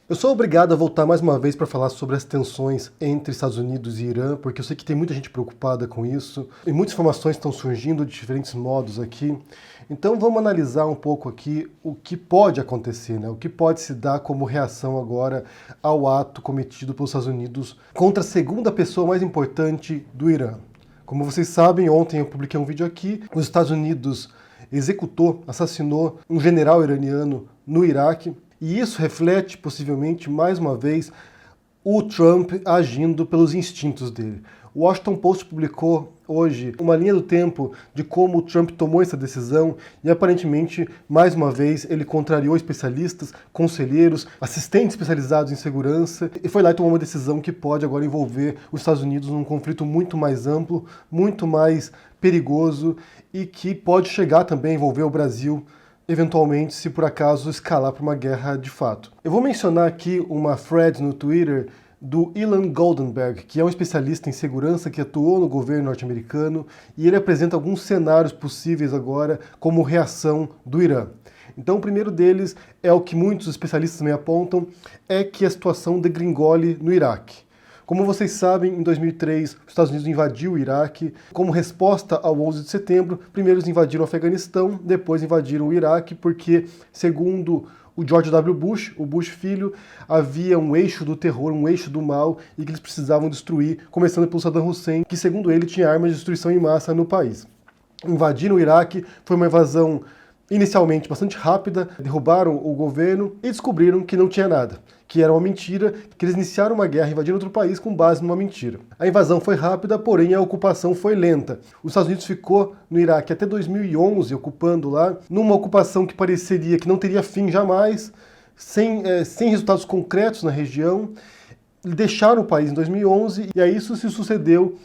Eu sou obrigado a voltar mais uma vez para falar sobre as tensões entre Estados Unidos e Irã, porque eu sei que tem muita gente preocupada com isso, e muitas informações estão surgindo de diferentes modos aqui. Então vamos analisar um pouco aqui o que pode acontecer, né? O que pode se dar como reação agora ao ato cometido pelos Estados Unidos contra a segunda pessoa mais importante do Irã. Como vocês sabem, ontem eu publiquei um vídeo aqui, os Estados Unidos assassinou um general iraniano no Iraque, e isso reflete, possivelmente, mais uma vez, o Trump agindo pelos instintos dele. O Washington Post publicou hoje uma linha do tempo de como o Trump tomou essa decisão e, aparentemente, mais uma vez, ele contrariou especialistas, conselheiros, assistentes especializados em segurança e foi lá e tomou uma decisão que pode agora envolver os Estados Unidos num conflito muito mais amplo, muito mais perigoso e que pode chegar também a envolver o Brasil, eventualmente, se por acaso escalar para uma guerra de fato. Eu vou mencionar aqui uma thread no Twitter do Ilan Goldenberg, que é um especialista em segurança que atuou no governo norte-americano, e ele apresenta alguns cenários possíveis agora como reação do Irã. Então, o primeiro deles é o que muitos especialistas também apontam, é que a situação degringole no Iraque. Como vocês sabem, em 2003, os Estados Unidos invadiu o Iraque. Como resposta ao 11 de setembro, primeiro eles invadiram o Afeganistão, depois invadiram o Iraque, porque, segundo o George W. Bush, o Bush filho, havia um eixo do terror, um eixo do mal, e que eles precisavam destruir, começando pelo Saddam Hussein, que, segundo ele, tinha armas de destruição em massa no país. Invadiram o Iraque, foi uma invasão inicialmente bastante rápida, derrubaram o governo e descobriram que não tinha nada, que era uma mentira, que eles iniciaram uma guerra invadindo outro país com base numa mentira. A invasão foi rápida, porém a ocupação foi lenta. Os Estados Unidos ficou no Iraque até 2011 ocupando lá, numa ocupação que pareceria que não teria fim jamais, sem resultados concretos na região. Deixaram o país em 2011 e a isso se sucedeu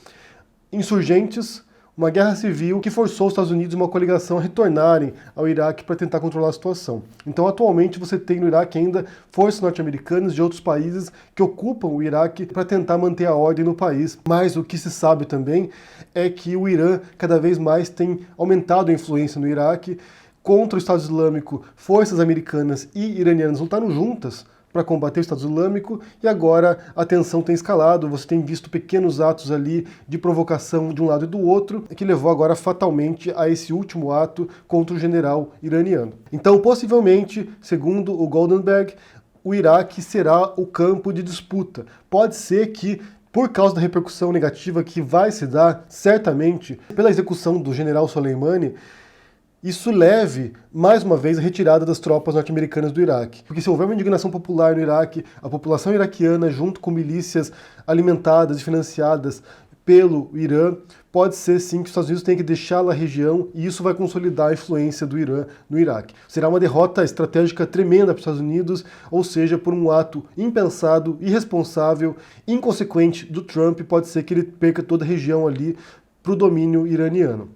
insurgentes, uma guerra civil que forçou os Estados Unidos e uma coligação a retornarem ao Iraque para tentar controlar a situação. Então, atualmente, você tem no Iraque ainda forças norte-americanas de outros países que ocupam o Iraque para tentar manter a ordem no país. Mas o que se sabe também é que o Irã cada vez mais tem aumentado a influência no Iraque. Contra o Estado Islâmico, forças americanas e iranianas lutaram juntas para combater o Estado Islâmico, e agora a tensão tem escalado, você tem visto pequenos atos ali de provocação de um lado e do outro, que levou agora fatalmente a esse último ato contra o general iraniano. Então, possivelmente, segundo o Goldenberg, o Iraque será o campo de disputa. Pode ser que, por causa da repercussão negativa que vai se dar, certamente, pela execução do general Soleimani, isso leve, mais uma vez, a retirada das tropas norte-americanas do Iraque. Porque se houver uma indignação popular no Iraque, a população iraquiana, junto com milícias alimentadas e financiadas pelo Irã, pode ser sim que os Estados Unidos tenham que deixar a região e isso vai consolidar a influência do Irã no Iraque. Será uma derrota estratégica tremenda para os Estados Unidos, ou seja, por um ato impensado, irresponsável, inconsequente do Trump, pode ser que ele perca toda a região ali para o domínio iraniano.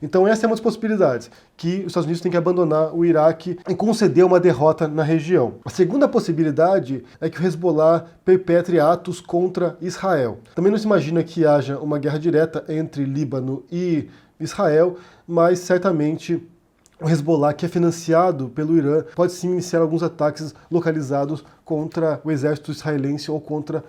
Então essa é uma das possibilidades, que os Estados Unidos têm que abandonar o Iraque e conceder uma derrota na região. A segunda possibilidade é que o Hezbollah perpetre atos contra Israel. Também não se imagina que haja uma guerra direta entre Líbano e Israel, mas certamente o Hezbollah, que é financiado pelo Irã, pode sim iniciar alguns ataques localizados contra o exército israelense ou contra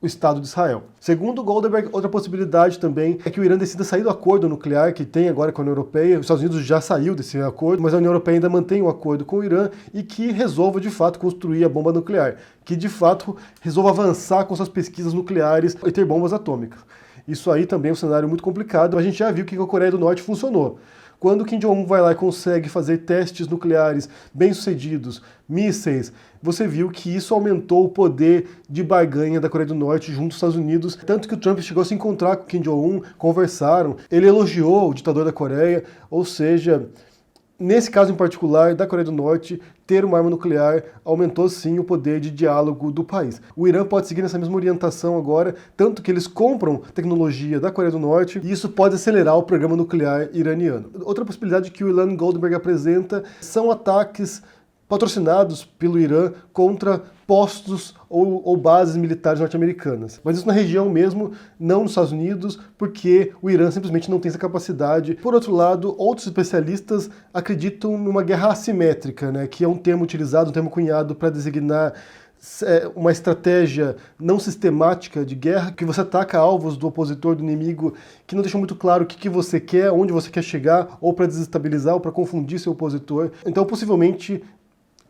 o Estado de Israel. Segundo Goldenberg, outra possibilidade também é que o Irã decida sair do acordo nuclear que tem agora com a União Europeia. Os Estados Unidos já saiu desse acordo, mas a União Europeia ainda mantém um acordo com o Irã e que resolva de fato construir a bomba nuclear, que de fato resolva avançar com suas pesquisas nucleares e ter bombas atômicas. Isso aí também é um cenário muito complicado. A gente já viu que a Coreia do Norte funcionou. Quando Kim Jong-un vai lá e consegue fazer testes nucleares bem-sucedidos, mísseis, você viu que isso aumentou o poder de barganha da Coreia do Norte junto aos Estados Unidos, tanto que o Trump chegou a se encontrar com Kim Jong-un, conversaram, ele elogiou o ditador da Coreia, ou seja, nesse caso em particular, da Coreia do Norte, ter uma arma nuclear aumentou sim o poder de diálogo do país. O Irã pode seguir nessa mesma orientação agora, tanto que eles compram tecnologia da Coreia do Norte, e isso pode acelerar o programa nuclear iraniano. Outra possibilidade que o Ilan Goldberg apresenta são ataques patrocinados pelo Irã contra postos ou bases militares norte-americanas. Mas isso na região mesmo, não nos Estados Unidos, porque o Irã simplesmente não tem essa capacidade. Por outro lado, outros especialistas acreditam numa guerra assimétrica, né, que é um termo utilizado, um termo cunhado para designar uma estratégia não sistemática de guerra, que você ataca alvos do opositor, do inimigo, que não deixa muito claro o que você quer, onde você quer chegar, ou para desestabilizar, ou para confundir seu opositor. Então, possivelmente,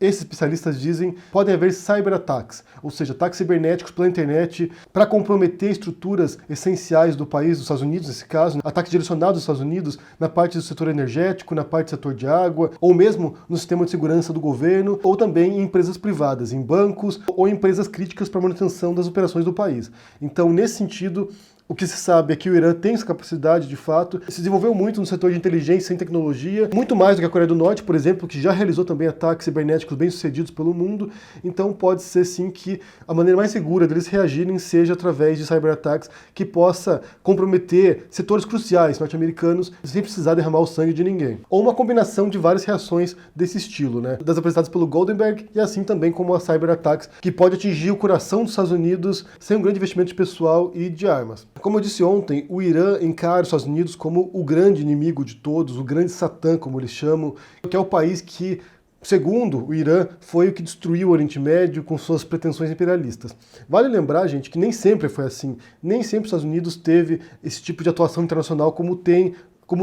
esses especialistas dizem, podem haver cyberataques, ou seja, ataques cibernéticos pela internet para comprometer estruturas essenciais do país, dos Estados Unidos, nesse caso, ataques direcionados aos Estados Unidos na parte do setor energético, na parte do setor de água, ou mesmo no sistema de segurança do governo, ou também em empresas privadas, em bancos, ou em empresas críticas para a manutenção das operações do país. Então, nesse sentido, o que se sabe é que o Irã tem essa capacidade, de fato, se desenvolveu muito no setor de inteligência e tecnologia, muito mais do que a Coreia do Norte, por exemplo, que já realizou também ataques cibernéticos bem-sucedidos pelo mundo. Então pode ser sim que a maneira mais segura deles reagirem seja através de cyberataques que possa comprometer setores cruciais norte-americanos sem precisar derramar o sangue de ninguém. Ou uma combinação de várias reações desse estilo, né? Das apresentadas pelo Goldenberg e assim também como as cyberataques, que pode atingir o coração dos Estados Unidos sem um grande investimento de pessoal e de armas. Como eu disse ontem, o Irã encara os Estados Unidos como o grande inimigo de todos, o grande Satã, como eles chamam, que é o país que, segundo o Irã, foi o que destruiu o Oriente Médio com suas pretensões imperialistas. Vale lembrar, gente, que nem sempre foi assim. Nem sempre os Estados Unidos teve esse tipo de atuação internacional como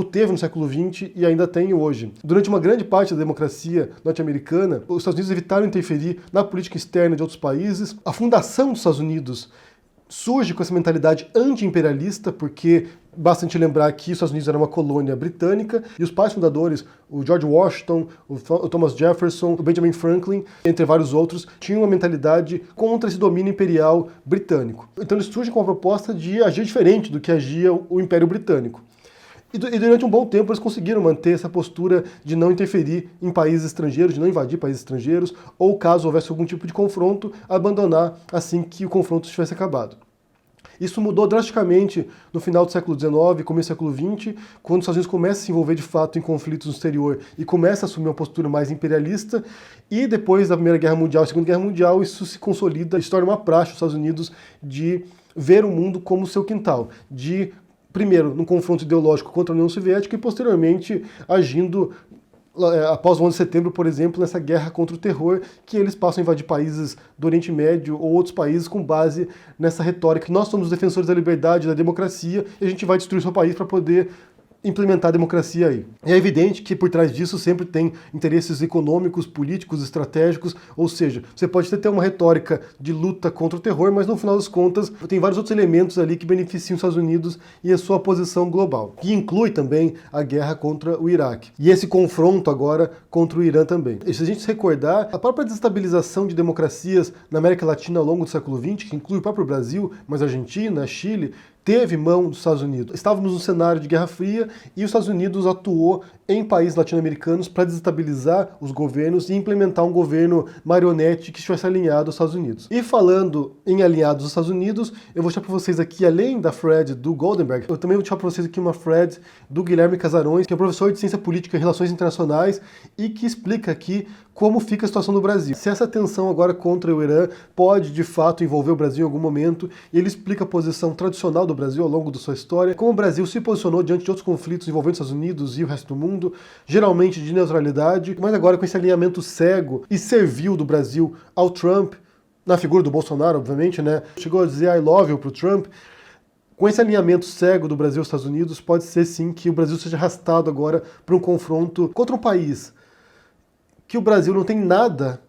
teve no século XX e ainda tem hoje. Durante uma grande parte da democracia norte-americana, os Estados Unidos evitaram interferir na política externa de outros países. A fundação dos Estados Unidos surge com essa mentalidade anti-imperialista, porque basta a gente lembrar que os Estados Unidos era uma colônia britânica, e os pais fundadores, o George Washington, o Thomas Jefferson, o Benjamin Franklin, entre vários outros, tinham uma mentalidade contra esse domínio imperial britânico. Então eles surgem com a proposta de agir diferente do que agia o Império Britânico. E durante um bom tempo eles conseguiram manter essa postura de não interferir em países estrangeiros, de não invadir países estrangeiros, ou caso houvesse algum tipo de confronto, abandonar assim que o confronto tivesse acabado. Isso mudou drasticamente no final do século XIX, começo do século XX, quando os Estados Unidos começam a se envolver de fato em conflitos no exterior e começa a assumir uma postura mais imperialista, e depois da Primeira Guerra Mundial e Segunda Guerra Mundial, isso se consolida e se torna uma praxe dos Estados Unidos de ver o mundo como seu quintal, de primeiro, num confronto ideológico contra a União Soviética e, posteriormente, agindo após o 11 de setembro, por exemplo, nessa guerra contra o terror, que eles passam a invadir países do Oriente Médio ou outros países com base nessa retórica que nós somos os defensores da liberdade, da democracia, e a gente vai destruir o seu país para poder implementar a democracia aí. É evidente que por trás disso sempre tem interesses econômicos, políticos, estratégicos, ou seja, você pode ter uma retórica de luta contra o terror, mas no final das contas tem vários outros elementos ali que beneficiam os Estados Unidos e a sua posição global, que inclui também a guerra contra o Iraque. E esse confronto agora contra o Irã também. E se a gente se recordar, a própria desestabilização de democracias na América Latina ao longo do século XX, que inclui o próprio Brasil, mas a Argentina, Chile, teve mão dos Estados Unidos. Estávamos num cenário de Guerra Fria e os Estados Unidos atuou em países latino-americanos para desestabilizar os governos e implementar um governo marionete que estivesse alinhado aos Estados Unidos. E falando em alinhados aos Estados Unidos, eu vou deixar para vocês aqui, além da thread do Goldenberg, eu também vou deixar para vocês aqui uma thread do Guilherme Casarões, que é professor de Ciência Política e Relações Internacionais e que explica aqui como fica a situação do Brasil. Se essa tensão agora contra o Irã pode, de fato, envolver o Brasil em algum momento, e ele explica a posição tradicional do Brasil ao longo da sua história, como o Brasil se posicionou diante de outros conflitos envolvendo os Estados Unidos e o resto do mundo, geralmente de neutralidade, mas agora com esse alinhamento cego e servil do Brasil ao Trump, na figura do Bolsonaro, obviamente, né? Chegou a dizer I love you pro Trump. Com esse alinhamento cego do Brasil aos Estados Unidos, pode ser sim que o Brasil seja arrastado agora para um confronto contra um país que o Brasil não tem nada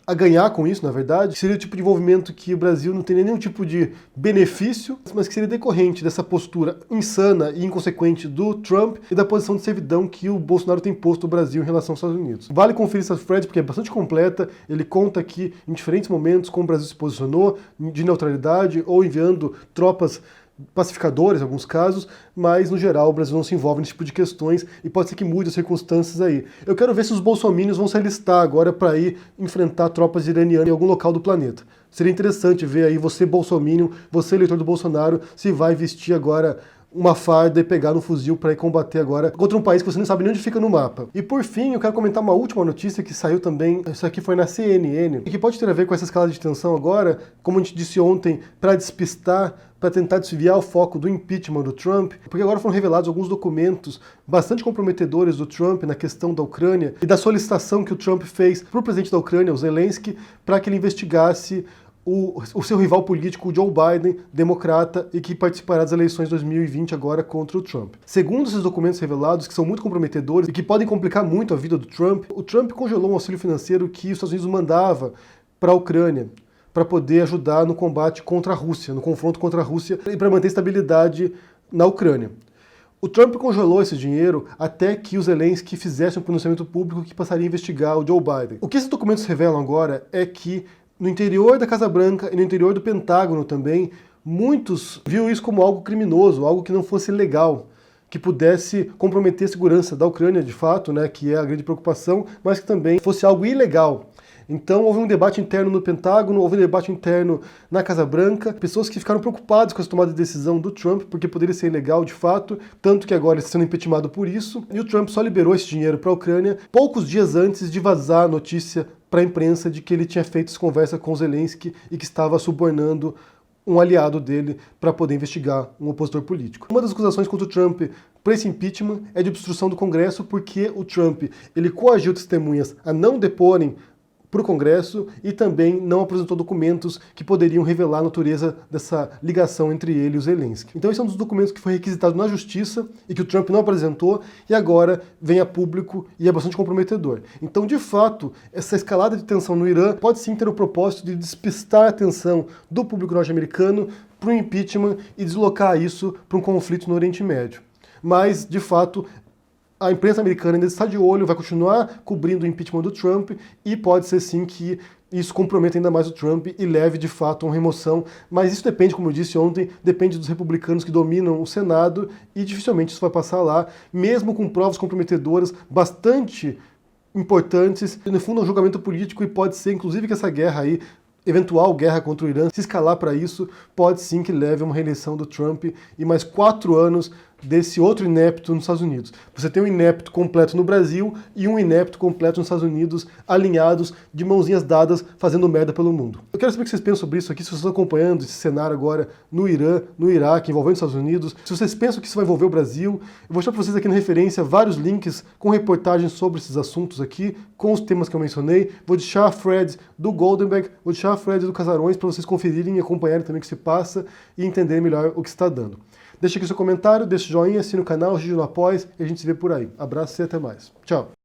a ganhar com isso, na verdade. Seria o tipo de envolvimento que o Brasil não tem nenhum tipo de benefício, mas que seria decorrente dessa postura insana e inconsequente do Trump e da posição de servidão que o Bolsonaro tem posto no Brasil em relação aos Estados Unidos. Vale conferir essa thread porque é bastante completa, ele conta aqui em diferentes momentos como o Brasil se posicionou de neutralidade ou enviando tropas pacificadores em alguns casos, mas no geral o Brasil não se envolve nesse tipo de questões e pode ser que mude as circunstâncias aí. Eu quero ver se os bolsominions vão se alistar agora para ir enfrentar tropas iranianas em algum local do planeta. Seria interessante ver aí você bolsominion, você eleitor do Bolsonaro, se vai vestir agora uma farda e pegar um fuzil para ir combater agora contra um país que você não sabe nem onde fica no mapa. E por fim, eu quero comentar uma última notícia que saiu também, isso aqui foi na CNN, e que pode ter a ver com essa escalada de tensão agora, como a gente disse ontem, para despistar, para tentar desviar o foco do impeachment do Trump, porque agora foram revelados alguns documentos bastante comprometedores do Trump na questão da Ucrânia e da solicitação que o Trump fez para o presidente da Ucrânia, o Zelensky, para que ele investigasse o seu rival político, o Joe Biden, democrata, e que participará das eleições de 2020 agora contra o Trump. Segundo esses documentos revelados, que são muito comprometedores e que podem complicar muito a vida do Trump, o Trump congelou um auxílio financeiro que os Estados Unidos mandava para a Ucrânia, para poder ajudar no combate contra a Rússia, no confronto contra a Rússia, e para manter estabilidade na Ucrânia. O Trump congelou esse dinheiro até que o Zelensky fizesse um pronunciamento público que passaria a investigar o Joe Biden. O que esses documentos revelam agora é que no interior da Casa Branca e no interior do Pentágono também, muitos viam isso como algo criminoso, algo que não fosse legal, que pudesse comprometer a segurança da Ucrânia, de fato, né, que é a grande preocupação, mas que também fosse algo ilegal. Então houve um debate interno no Pentágono, houve um debate interno na Casa Branca, pessoas que ficaram preocupadas com essa tomada de decisão do Trump, porque poderia ser ilegal de fato, tanto que agora ele está sendo impeachmentado por isso, e o Trump só liberou esse dinheiro para a Ucrânia poucos dias antes de vazar a notícia para a imprensa de que ele tinha feito essa conversa com o Zelensky e que estava subornando um aliado dele para poder investigar um opositor político. Uma das acusações contra o Trump por esse impeachment é de obstrução do Congresso, porque o Trump ele coagiu testemunhas a não deporem para o Congresso e também não apresentou documentos que poderiam revelar a natureza dessa ligação entre ele e o Zelensky. Então esse é um dos documentos que foi requisitado na Justiça e que o Trump não apresentou e agora vem a público e é bastante comprometedor. Então, de fato, essa escalada de tensão no Irã pode sim ter o propósito de despistar a atenção do público norte-americano para o impeachment e deslocar isso para um conflito no Oriente Médio. Mas, de fato, a imprensa americana ainda está de olho, vai continuar cobrindo o impeachment do Trump e pode ser sim que isso comprometa ainda mais o Trump e leve de fato a uma remoção, mas isso depende, como eu disse ontem, depende dos republicanos que dominam o Senado e dificilmente isso vai passar lá, mesmo com provas comprometedoras bastante importantes, no fundo é um julgamento político e pode ser inclusive que essa guerra aí, eventual guerra contra o Irã, se escalar para isso, pode sim que leve a uma reeleição do Trump e mais 4 anos desse outro inepto nos Estados Unidos. Você tem um inepto completo no Brasil e um inepto completo nos Estados Unidos, alinhados, de mãozinhas dadas, fazendo merda pelo mundo. Eu quero saber o que vocês pensam sobre isso aqui, se vocês estão acompanhando esse cenário agora no Irã, no Iraque, envolvendo os Estados Unidos, se vocês pensam que isso vai envolver o Brasil. Eu vou mostrar para vocês aqui na referência vários links com reportagens sobre esses assuntos aqui, com os temas que eu mencionei. Vou deixar a thread do Goldenberg, vou deixar a thread do Casarões para vocês conferirem e acompanharem também o que se passa e entenderem melhor o que está dando. Deixa aqui seu comentário, deixa o joinha, assina o canal, ajude no apoio e a gente se vê por aí. Abraço e até mais. Tchau!